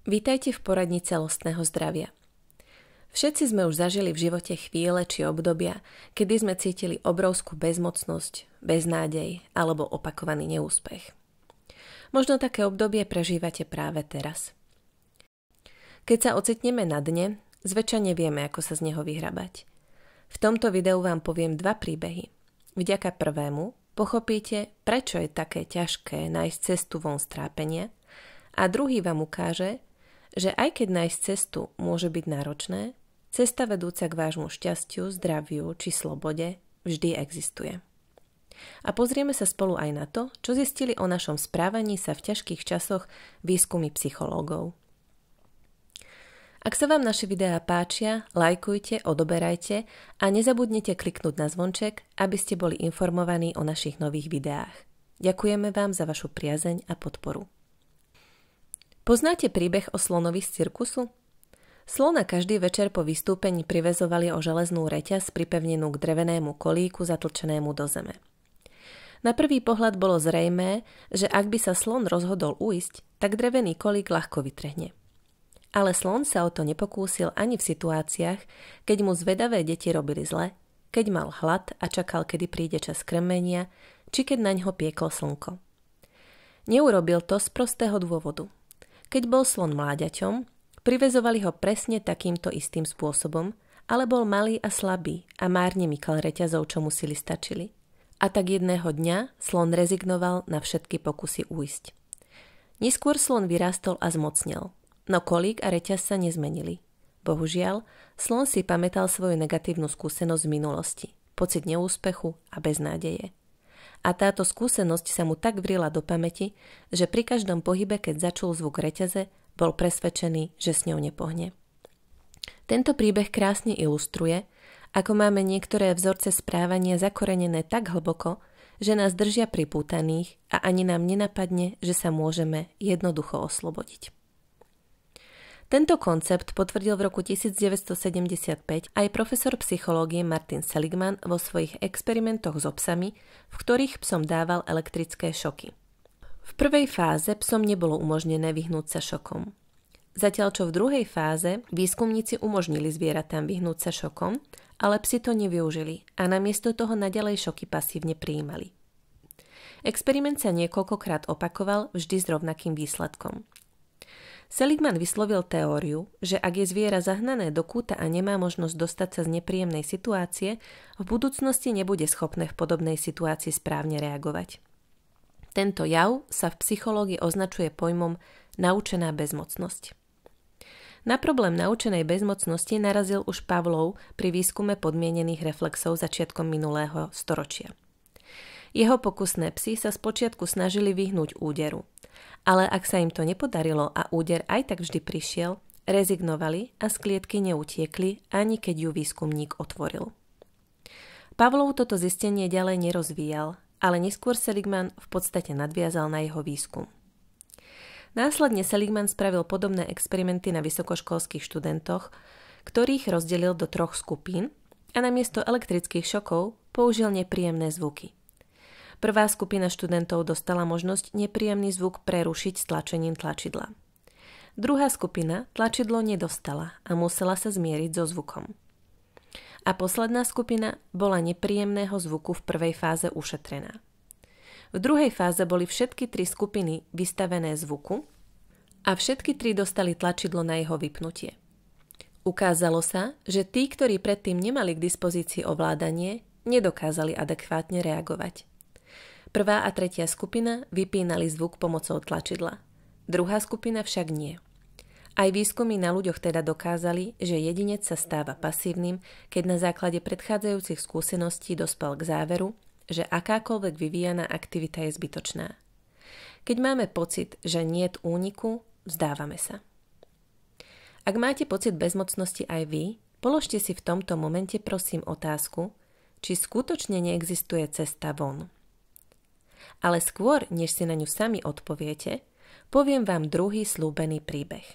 Vítajte v poradni celostného zdravia. Všetci sme už zažili v živote chvíle či obdobia, kedy sme cítili obrovskú bezmocnosť, beznádej alebo opakovaný neúspech. Možno také obdobie prežívate práve teraz. Keď sa ocitneme na dne, zväčša nevieme, ako sa z neho vyhrabať. V tomto videu vám poviem 2 príbehy. Vďaka prvému pochopíte, prečo je také ťažké nájsť cestu von z trápenia, a druhý vám ukáže, že aj keď nájsť cestu môže byť náročné, cesta vedúca k vášmu šťastiu, zdraviu či slobode vždy existuje. A pozrieme sa spolu aj na to, čo zistili o našom správaní sa v ťažkých časoch výskumy psychológov. Ak sa vám naše videá páčia, lajkujte, odoberajte a nezabudnite kliknúť na zvonček, aby ste boli informovaní o našich nových videách. Ďakujeme vám za vašu priazeň a podporu. Poznáte príbeh o slonovi z cirkusu? Slona každý večer po vystúpení priväzovali o železnú reťaz pripevnenú k drevenému kolíku zatlčenému do zeme. Na prvý pohľad bolo zrejmé, že ak by sa slon rozhodol ujsť, tak drevený kolík ľahko vytrhne. Ale slon sa o to nepokúsil ani v situáciách, keď mu zvedavé deti robili zle, keď mal hlad a čakal, kedy príde čas krmenia, či keď naňho pieklo slnko. Neurobil to z prostého dôvodu. Keď bol slon mláďaťom, priväzovali ho presne takýmto istým spôsobom, ale bol malý a slabý a márne mykal reťazov, čo mu sily stačili. A tak jedného dňa slon rezignoval na všetky pokusy ujsť. Neskôr slon vyrástol a zmocnel, no kolík a reťaz sa nezmenili. Bohužiaľ, slon si pamätal svoju negatívnu skúsenosť z minulosti, pocit neúspechu a beznádeje. A táto skúsenosť sa mu tak vrila do pamäti, že pri každom pohybe, keď začul zvuk reťaze, bol presvedčený, že s ňou nepohne. Tento príbeh krásne ilustruje, ako máme niektoré vzorce správania zakorenené tak hlboko, že nás držia pripútaných a ani nám nenapadne, že sa môžeme jednoducho oslobodiť. Tento koncept potvrdil v roku 1975 aj profesor psychológie Martin Seligman vo svojich experimentoch so psami, v ktorých psom dával elektrické šoky. V prvej fáze psom nebolo umožnené vyhnúť sa šokom. Zatiaľ čo v druhej fáze výskumníci umožnili zvieratám vyhnúť sa šokom, ale psi to nevyužili a namiesto toho naďalej šoky pasívne prijímali. Experiment sa niekoľkokrát opakoval vždy s rovnakým výsledkom. Seligman vyslovil teóriu, že ak je zviera zahnané do kúta a nemá možnosť dostať sa z nepríjemnej situácie, v budúcnosti nebude schopné v podobnej situácii správne reagovať. Tento jav sa v psychológii označuje pojmom naučená bezmocnosť. Na problém naučenej bezmocnosti narazil už Pavlov pri výskume podmienených reflexov začiatkom minulého storočia. Jeho pokusné psy sa spočiatku snažili vyhnúť úderu, ale ak sa im to nepodarilo a úder aj tak vždy prišiel, rezignovali a z klietky neutiekli, ani keď ju výskumník otvoril. Pavlov toto zistenie ďalej nerozvíjal, ale neskôr Seligman v podstate nadviazal na jeho výskum. Následne Seligman spravil podobné experimenty na vysokoškolských študentoch, ktorých rozdelil do 3 skupín a namiesto elektrických šokov použil nepríjemné zvuky. Prvá skupina študentov dostala možnosť nepríjemný zvuk prerušiť stlačením tlačidla. Druhá skupina tlačidlo nedostala a musela sa zmieriť so zvukom. A posledná skupina bola nepríjemného zvuku v prvej fáze ušetrená. V druhej fáze boli všetky 3 skupiny vystavené zvuku a všetky 3 dostali tlačidlo na jeho vypnutie. Ukázalo sa, že tí, ktorí predtým nemali k dispozícii ovládanie, nedokázali adekvátne reagovať. Prvá a tretia skupina vypínali zvuk pomocou tlačidla. Druhá skupina však nie. Aj výskumy na ľuďoch teda dokázali, že jedinec sa stáva pasívnym, keď na základe predchádzajúcich skúseností dospel k záveru, že akákoľvek vyvíjaná aktivita je zbytočná. Keď máme pocit, že niet úniku, vzdávame sa. Ak máte pocit bezmocnosti aj vy, položte si v tomto momente prosím otázku, či skutočne neexistuje cesta von. Ale skôr, než si na ňu sami odpoviete, poviem vám druhý sľúbený príbeh.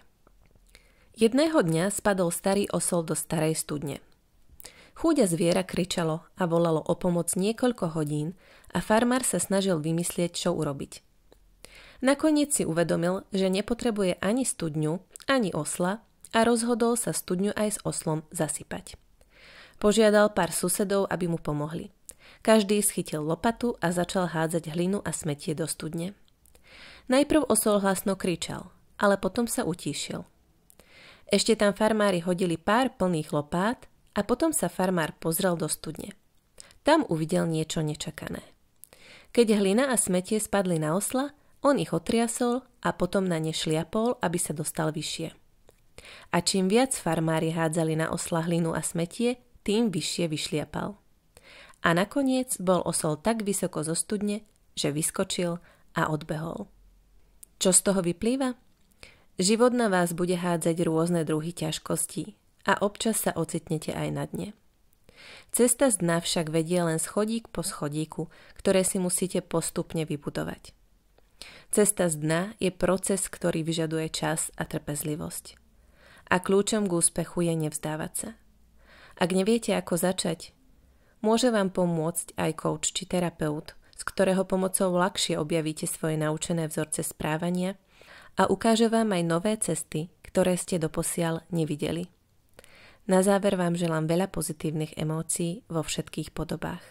Jedného dňa spadol starý osol do starej studne. Chúďa zviera kričalo a volalo o pomoc niekoľko hodín a farmár sa snažil vymyslieť, čo urobiť. Nakoniec si uvedomil, že nepotrebuje ani studňu, ani osla a rozhodol sa studňu aj s oslom zasypať. Požiadal pár susedov, aby mu pomohli. Každý schytil lopatu a začal hádzať hlinu a smetie do studne. Najprv osol hlasno kričal, ale potom sa utíšil. Ešte tam farmári hodili pár plných lopát a potom sa farmár pozrel do studne. Tam uvidel niečo nečakané. Keď hlina a smetie spadli na osla, on ich otriasol a potom na ne šliapol, aby sa dostal vyššie. A čím viac farmári hádzali na osla hlinu a smetie, tým vyššie vyšliapal. A nakoniec bol osol tak vysoko zo studne, že vyskočil a odbehol. Čo z toho vyplýva? Život na vás bude hádzať rôzne druhy ťažkostí a občas sa ocitnete aj na dne. Cesta z dna však vedie len schodík po schodíku, ktoré si musíte postupne vybudovať. Cesta z dna je proces, ktorý vyžaduje čas a trpezlivosť. A kľúčom k úspechu je nevzdávať sa. Ak neviete, ako začať, môže vám pomôcť aj coach či terapeut, z ktorého pomocou ľahšie objavíte svoje naučené vzorce správania a ukáže vám aj nové cesty, ktoré ste doposiaľ nevideli. Na záver vám želám veľa pozitívnych emócií vo všetkých podobách.